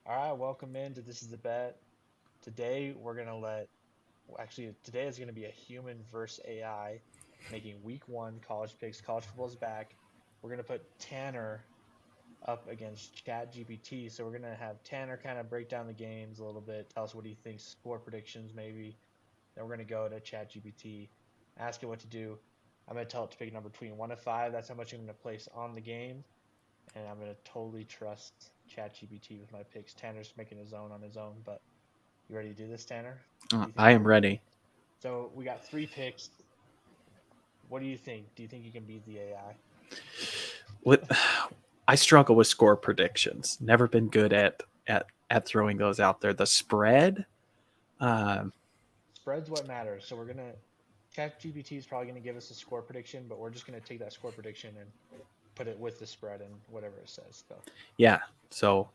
All right, welcome into This is the Bet. Today we're gonna today is gonna be a human versus AI, making week one college picks. College football's back. We're gonna put Tanner up against ChatGPT. So we're gonna have Tanner kind of break down the games a little bit, tell us what he thinks, score predictions maybe. Then we're gonna go to ChatGPT, ask it what to do. I'm gonna tell it to pick a number between 1 and 5. That's how much I'm gonna place on the game, and I'm gonna totally trust ChatGPT with my picks. Tanner's making his own on his own, but you ready to do this, Tanner? Do you think I you am can beat? ready. So we got three picks. What do you think? Do you think you can beat the AI? With I struggle with score predictions. Never been good at throwing those out there. The spread, um, Spread's what matters. So we're gonna ChatGPT is probably gonna give us a score prediction, but we're just gonna take that score prediction and put it with the spread and whatever it says. So yeah. So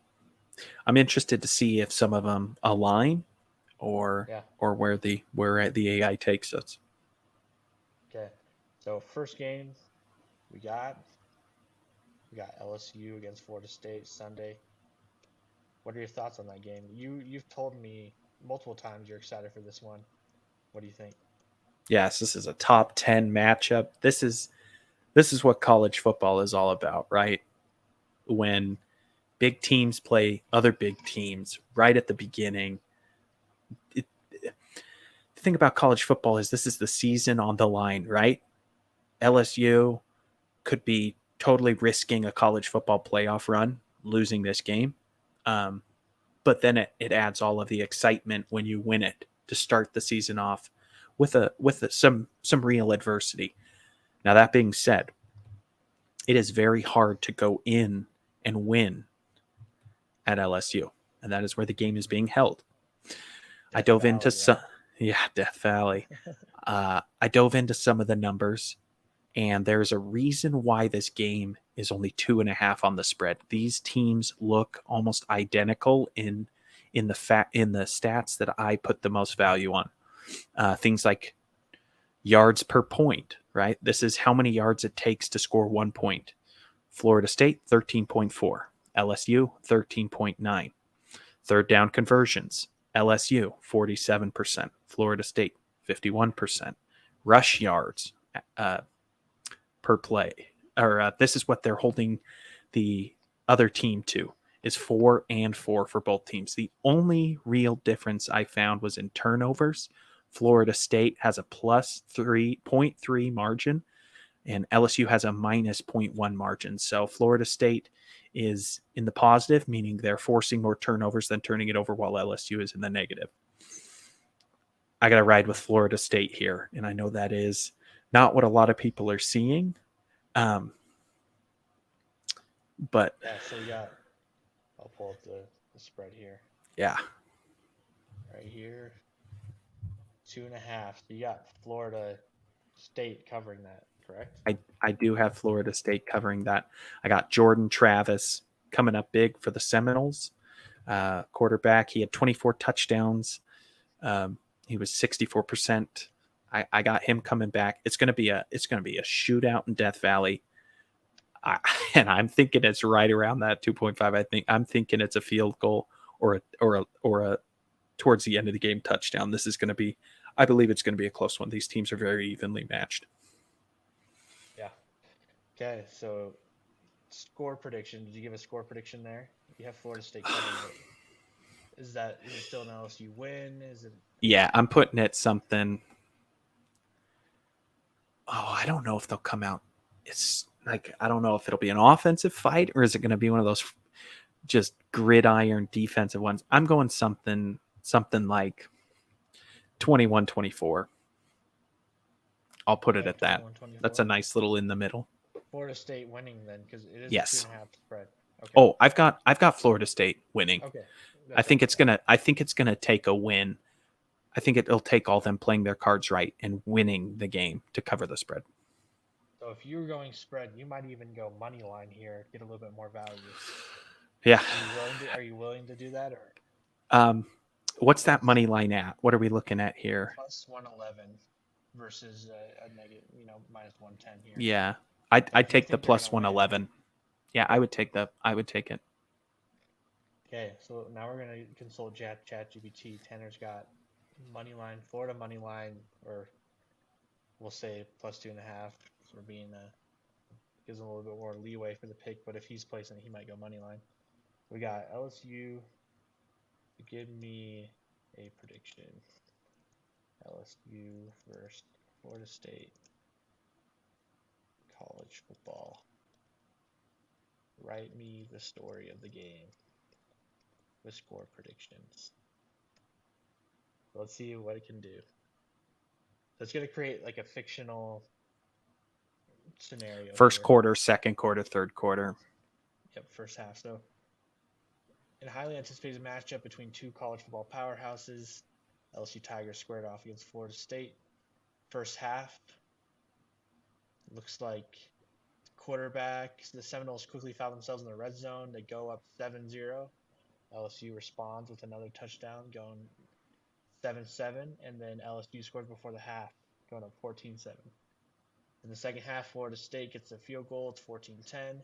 I'm interested to see if some of them align or yeah, where the AI takes us. okay. So first game we got we got LSU against Florida State Sunday. What are your thoughts on that game? You've told me multiple times you're excited for this one. What do you think? Yes, this is a top 10 matchup. This is what college football is all about, right? When big teams play other big teams right at the beginning. It, the thing about college football is this is the season on the line, right? LSU could be totally risking a college football playoff run, losing this game. Um, but then it adds all of the excitement when you win it to start the season off with some real adversity. Now that being said, it is very hard to go in and win at LSU, and that is where the game is being held. I Death dove into Valley, some, right? yeah, Death Valley. I dove into some of the numbers, and there's a reason why this game is only 2.5 on the spread. These teams look almost identical in the stats that I put the most value on. Things like yards per point, right? This is how many yards it takes to score 1 point. Florida State 13.4, LSU 13.9. Third down conversions, LSU 47%, Florida State 51%. Rush yards, uh, per play. Or this is what they're holding the other team to is 4 and 4 for both teams. The only real difference I found was in turnovers. Florida State has a plus 3.3 margin and LSU has a minus zero point 0.1 margin. So Florida State is in the positive, meaning they're forcing more turnovers than turning it over, while LSU is in the negative. I got to ride with Florida State here, and I know that is not what a lot of people are seeing. Um, but Yeah, so we got I'll pull up the spread here. yeah, Right here. 2.5. So you got Florida State covering that, correct? I do have Florida State covering that. I got Jordan Travis coming up big for the Seminoles. Quarterback, he had 24 touchdowns. He was 64%. I got him coming back. It's gonna be a shootout in Death Valley. I, and I'm thinking it's right around that 2.5. I'm thinking it's a field goal or a towards the end of the game touchdown. This is going to be, I believe it's going to be a close one. These teams are very evenly matched. Yeah. Okay, so score prediction. Did you give a score prediction there? You have Florida State covering it. Is it still an LSU win? Is it Yeah, I'm putting it something. Oh, I don't know if they'll come out. It's like I don't know if it'll be an offensive fight or is it going to be one of those just gridiron defensive ones. I'm going something like 21-24. I'll put it okay, at that. 21-24? That's a nice little in the middle. Florida State winning then because it is a two and Yes. a half spread. Okay. Oh, I've got Florida State winning. Okay. I That's think okay it's then. gonna I think it's gonna take a win. I think it'll take all them playing their cards right and winning the game to cover the spread. So if you were going spread, you might even go money line here, get a little bit more value. Yeah. Are you willing to do that or Um, what's that it's money line at? What are we looking at here? plus 111 versus a negative, minus 110 here. Yeah, I'd But I'd if you take the think they're plus gonna win, 111. Yeah, I okay. would take the I would take it. Okay, so now we're gonna consult ChatGPT. Tanner's got money line, Florida money line, or we'll say +2.5. So we're being gives him a little bit more leeway for the pick, but if he's placing it, he might go money line. We got LSU. Give me a prediction. LSU versus Florida State college football. Write me the story of the game with score predictions. Let's see what it can do. So it's gonna create like a fictional scenario First here. quarter, second quarter, third quarter. Yep, first half. So, in a highly anticipated matchup between two college football powerhouses, LSU Tigers squared off against Florida State. First half looks like the Seminoles quickly found themselves in the red zone. They go up 7-0. LSU responds with another touchdown, going 7-7, and then LSU scores before the half, going up 14-7. In the second half, Florida State gets a field goal. It's 14-10.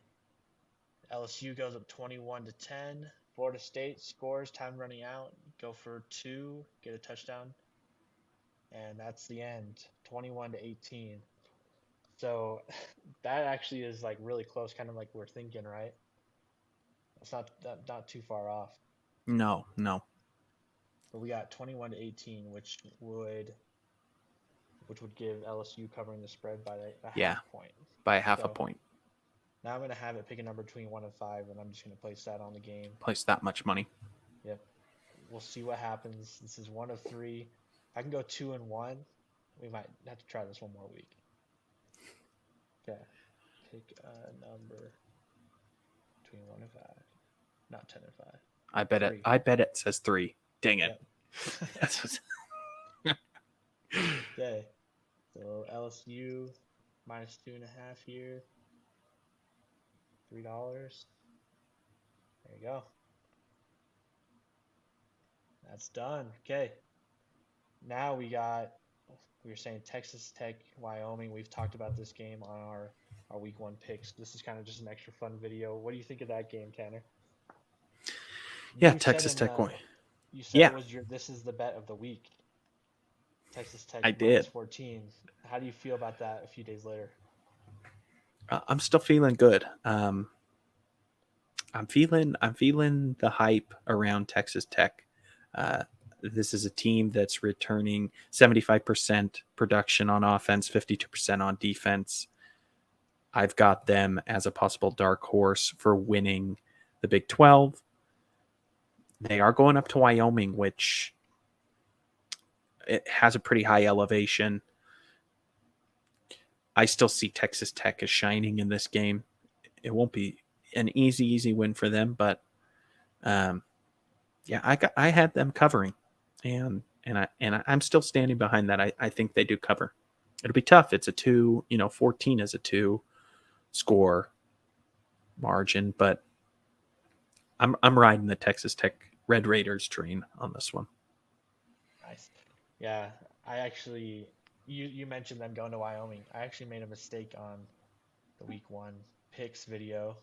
LSU goes up 21-10. Florida State scores, time running out, go for two, get a touchdown, and that's the end. 21-18. So that actually is like really close, kind of like we're thinking, right? It's not too far off. No, no. But we got 21-18, which would give LSU covering the spread by a Yeah, half point. by half a So point. now I'm gonna have it pick a number between 1 and 5, and I'm just gonna place that on the game. Place that much money. Yep. We'll see what happens. This is 1 of 3. I can go 2-1. We might have to try this one more week. Okay. Pick a number between 1 and 5. Not 10 and 5. I bet it. 3. I bet it says 3. Dang it. Yep. Okay. So LSU -2.5 here. $3. There you go. That's done. Okay. Now we were saying Texas Tech, Wyoming. We've talked about this game on our week 1 picks. This is kind of just an extra fun video. What do you think of that game, Tanner? Yeah, You said Texas in Tech won. you said Yeah, it was this is the bet of the week. Texas Tech I did. -14. How do you feel about that a few days later? I'm still feeling good. I'm feeling the hype around Texas Tech. Uh, this is a team that's returning 75% production on offense, 52% on defense. I've got them as a possible dark horse for winning the Big 12. They are going up to Wyoming, which it has a pretty high elevation. I still see Texas Tech as shining in this game. It won't be an easy win for them, but um, yeah, I had them covering, and I'm still standing behind that. I think they do cover. It'll be tough. It's a 14 is a 2 score margin, but I'm riding the Texas Tech Red Raiders train on this one. Nice. Yeah, I actually you mentioned them going to Wyoming. I actually made a mistake on the week 1 picks video.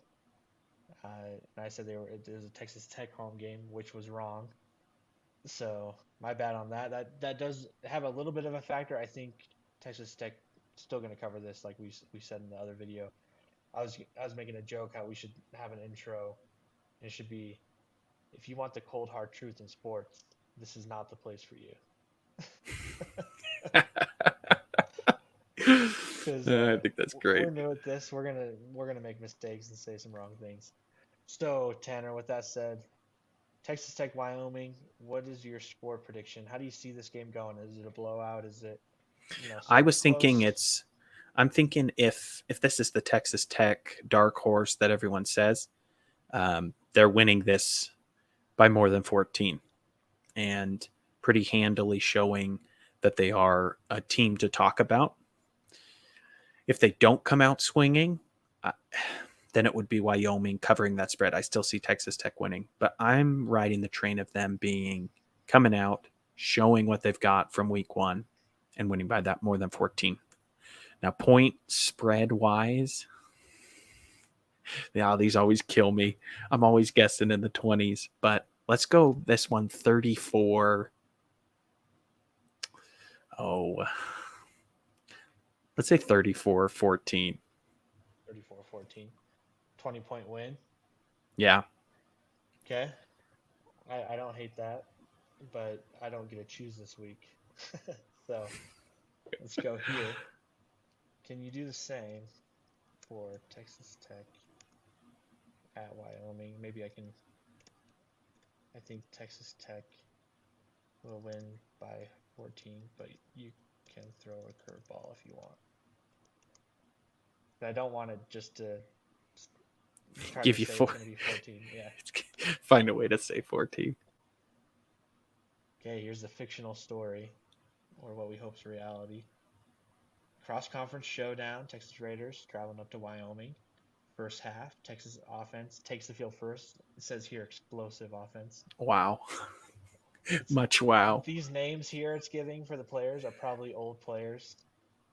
And I said it was a Texas Tech home game, which was wrong. So my bad on that. That does have a little bit of a factor. I think Texas Tech still going to cover this, like we said in the other video. I was making a joke how we should have an intro. And it should be, if you want the cold hard truth in sports, this is not the place for you. Because I think that's great. we're new at this. We're gonna make mistakes and say some wrong things. So Tanner, with that said, Texas Tech, Wyoming. What is your score prediction? How do you see this game going? Is it a blowout? Is it, I super was thinking close? it's. I'm thinking if this is the Texas Tech dark horse that everyone says, they're winning this by more than 14 and pretty handily showing that they are a team to talk about. If they don't come out swinging, uh, then it would be Wyoming covering that spread. I still see Texas Tech winning, but I'm riding the train of them coming out, showing what they've got from week 1 and winning by that more than 14. Now, point spread wise, Yeah, these always kill me. I'm always guessing in the 20s, but let's go this one 34. Oh, let's say 34-14. 34-14. 20-point win. Yeah. Okay. I don't hate that, but I don't get to choose this week. So let's go here. Can you do the same for Texas Tech at Wyoming? Maybe I can. I think Texas Tech will win by 14, but you can throw a curveball if you want. But I don't want it just to try to Give you say four. it's going to be 14. Yeah. Find a way to say 14. Okay, here's the fictional story, or what we hope is reality. Cross conference showdown, Texas Raiders traveling up to Wyoming. First half, Texas offense takes the field first. It says here explosive offense. Wow. It's Much wow. these names here it's giving for the players are probably old players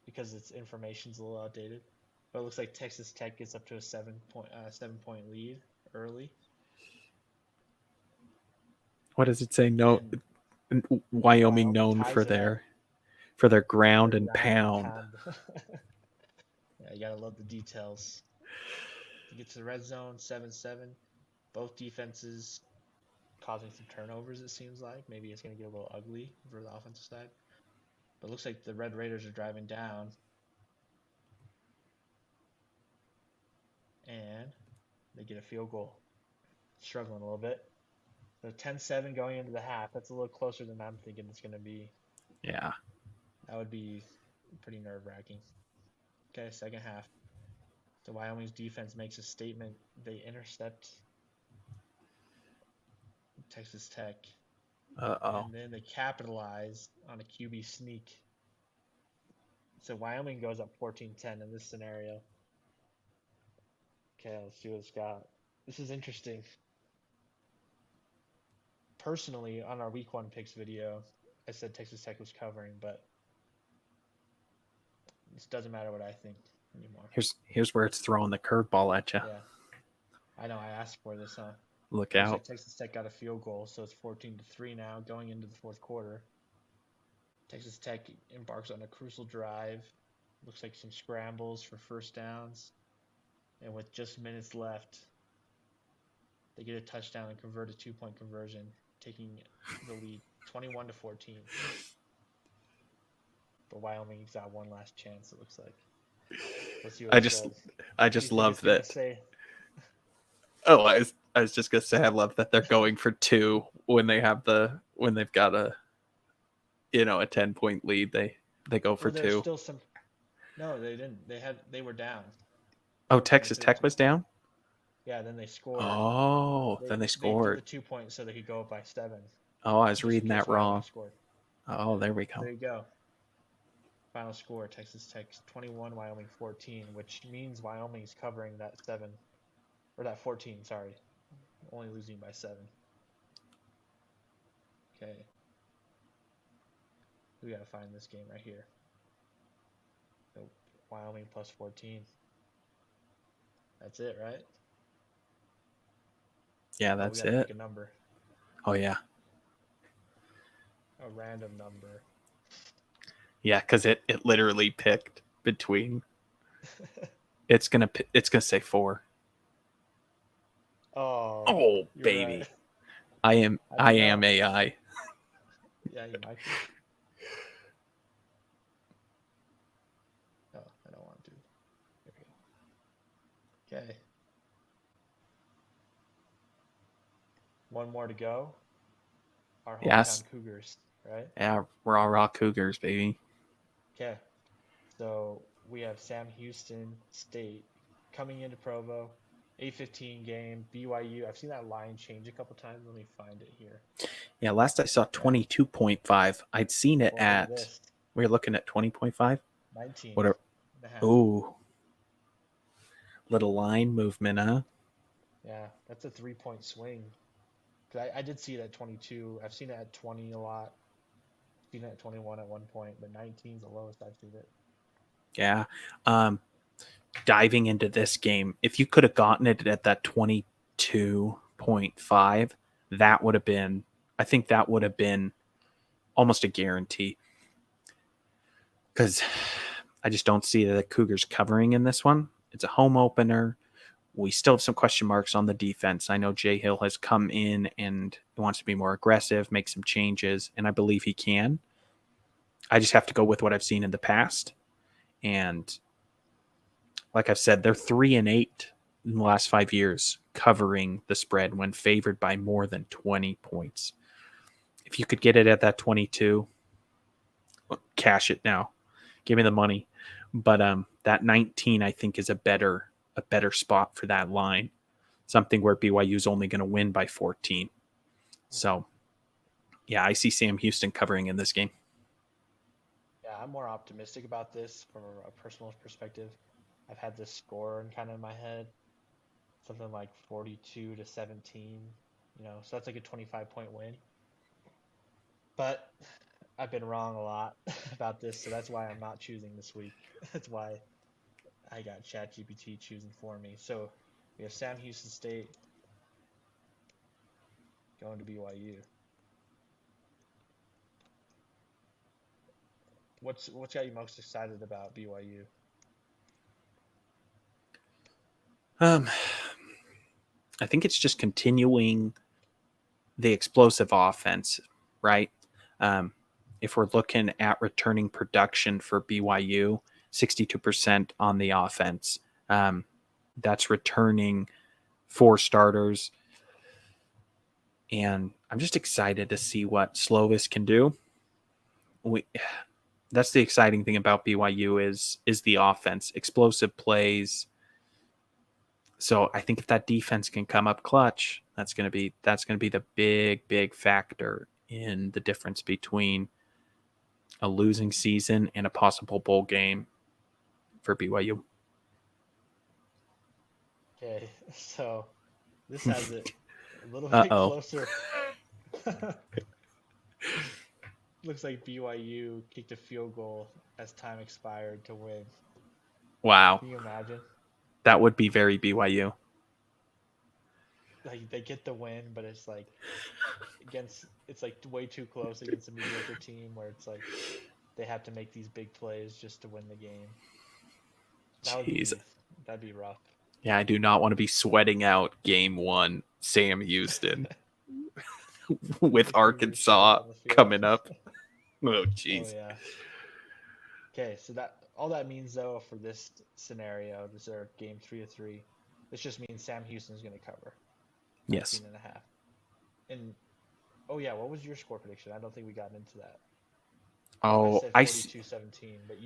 because its information's a little outdated. But it looks like Texas Tech gets up to a 7 point lead early, What does it say? No, and Wyoming Wyoming known ties for it up their for ground their and ground and pound. pound. Yeah, you gotta love the details. To get to the red zone, 7-7. Both defenses causing some turnovers, it seems like. Maybe it's going to get a little ugly for the offensive side. But it looks like the Red Raiders are driving down. And they get a field goal. Struggling a little bit. So 10-7 going into the half. That's a little closer than I'm thinking it's going to be. Yeah. That would be pretty nerve wracking. Okay, second half. So Wyoming's defense makes a statement. They intercept Texas Tech. Uh-oh. And then they capitalize on a QB sneak. So Wyoming goes up 14-10 in this scenario. Okay, let's see what it's got. This is interesting. Personally, on our week one picks video, I said Texas Tech was covering, but this doesn't matter what I think anymore. Here's where it's throwing the curveball at you. Yeah, I know I asked for this, huh? Look Looks out. like Texas Tech got a field goal, so it's 14-3 now going into the fourth quarter. Texas Tech embarks on a crucial drive. Looks like some scrambles for first downs. And with just minutes left, they get a touchdown and convert a 2 point conversion, taking the lead 21-14. But Wyoming's got one last chance, it looks like. Let's see what I it just says. I Do you just think it's love gonna that. say? Oh, I was just gonna say I love that they're going for two when they've got a 10-point lead. They go for Well, there's two. still some. No, they didn't. They were down Oh, 14 to Texas Tech 13. was down? Yeah, then they scored. Oh, They then they they threw scored. the 2 points so they could go up by 7, Oh, I was just in reading case that Wyoming wrong. scored. Oh, Yeah. there we So go. there you go. Final score: Texas Tech 21, Wyoming 14, which means Wyoming's covering that 7 or that 14. Sorry, only losing by 7. Okay, we gotta find this game right here. So Wyoming plus 14. That's it, right? Yeah, Oh, we that's gotta it. pick a number, Oh yeah. a random number. Yeah, because it literally picked between. It's gonna say 4. Oh, Oh you're right. baby, I am How'd I you am know? AI. Yeah, you might be. Oh, I don't want to. There we go. Okay, one more to go. Our Yes. hometown Cougars, right? Yeah, we're all raw Cougars, baby. Okay, so we have Sam Houston State coming into Provo. 8:15 game. BYU. I've seen that line change a couple times. Let me find it here. Yeah, last I saw Okay. 22.5. I'd seen it Well, look at at. this. We are looking at 20.5. 19 Whatever. and a half. Ooh, little line movement, huh? Yeah, that's a 3 point swing. 'Cause I did see it at 22. I've seen it at 20 a lot. Seen it at 21 at one point, but 19 is the lowest I've seen it. Yeah. Um, diving into this game, if you could have gotten it at that 22.5, that would have been, I think that would have been almost a guarantee, because I just don't see the Cougars covering in this one. It's a home opener. We still have some question marks on the defense. I know Jay Hill has come in and wants to be more aggressive, make some changes, and I believe he can. I just have to go with what I've seen in the past. And like I've said, they're 3-8 in the last 5 years covering the spread when favored by more than 20 points. If you could get it at that 22, cash it now. Give me the money. But that 19, I think, is a better spot for that line. Something where BYU is only going to win by 14. So, yeah, I see Sam Houston covering in this game. Yeah, I'm more optimistic about this from a personal perspective. I've had this score in kind of in my head, something like 42-17, so that's like a 25-point win. But I've been wrong a lot about this, so that's why I'm not choosing this week. That's why I got ChatGPT choosing for me. So we have Sam Houston State going to BYU. What's got you most excited about BYU? Um, I think it's just continuing the explosive offense, right? Um, if we're looking at returning production for BYU, 62% on the offense. That's returning 4 starters. And I'm just excited to see what Slovis can do. That's the exciting thing about BYU is the offense, explosive plays. So I think if that defense can come up clutch, that's going to be the big factor in the difference between a losing season and a possible bowl game for BYU. Okay, so this has it a little bit Uh-oh. closer. Looks like BYU kicked a field goal as time expired to win. Wow. Can you imagine? That would be very BYU. Like they get the win, but it's like it's like way too close against a mediocre team where it's like they have to make these big plays just to win the game. That would Jeez. be that'd be rough. Yeah, I do not want to be sweating out game 1 Sam Houston with With Cougar shirts Arkansas on the field. coming up. Oh, Oh jeez. yeah. Okay, so that all that means though for this scenario, this is our game 3-3. This just means Sam Houston's going to cover Yes. 19 and a half. And oh yeah, what was your score prediction? I don't think we got into that. I Oh, said 42-17, but I,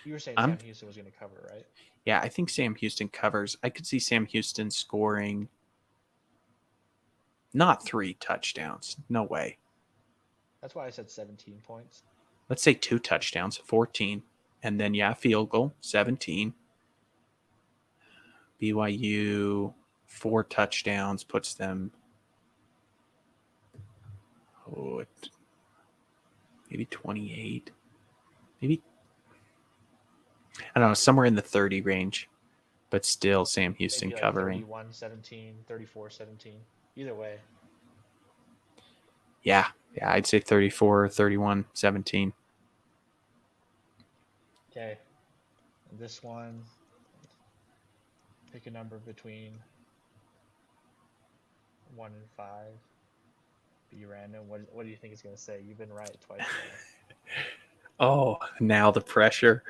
you were saying I'm, Sam Houston was going to cover, right? yeah, I think Sam Houston covers. I could see Sam Houston scoring not 3 touchdowns. No way. That's why I said 17 points. Let's say 2 touchdowns, 14. And then, yeah, field goal, 17. BYU, 4 touchdowns puts them, oh, maybe 28. Maybe, I don't know, somewhere in the 30 range. But still, Sam Houston Maybe like covering. 31-17, 34-17. Either way. Yeah, I'd say 34, 31, 17. Okay. And this one, pick a number between 1 and 5. Be random. What do you think it's going to say? You've been right twice now. Oh, now the pressure.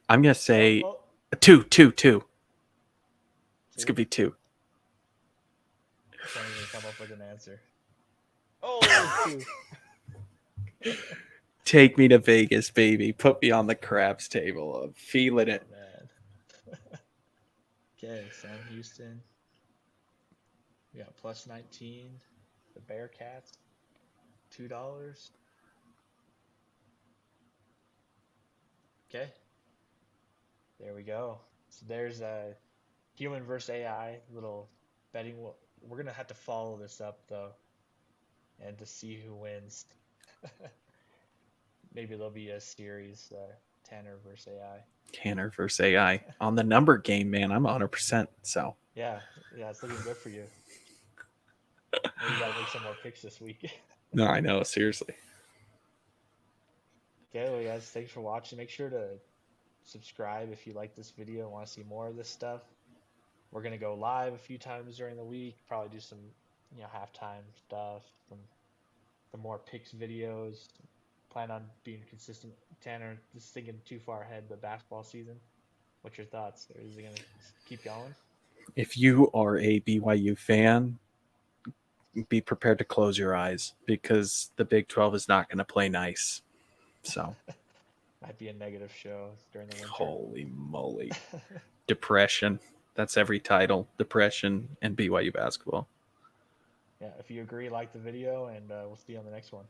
I'm going to Oh, say oh, 2, 2, 2. It's going 2. to be 2. I can't even come up with an answer. Oh, it's 2. Take me to Vegas, baby. Put me on the craps table. I'm feeling Oh it. man. Okay, Sam Houston. We got plus 19. The Bearcats, $2. Okay, there we go. So there's a human versus AI little betting. We're gonna have to follow this up though, and to see who wins. Maybe there'll be a series. Tanner versus AI. Tanner versus AI on the number game, man. I'm 100%. So Yeah, yeah, it's looking good for you. Maybe you got to make some more picks this week. no, I know, seriously. Okay, well, guys, thanks for watching. Make sure to subscribe if you like this video and want to see more of this stuff. We're gonna go live a few times during the week. Probably do some, halftime stuff, some more picks videos. Plan on being consistent. Tanner, just thinking too far ahead the basketball season. What's your thoughts? Or is it gonna keep going? If you are a BYU fan, be prepared to close your eyes because the Big 12 is not going to play nice. So, Might be a negative show during the winter. holy moly. Depression. That's every title. Depression and BYU basketball. Yeah, if you agree, like the video, and we'll see you on the next one.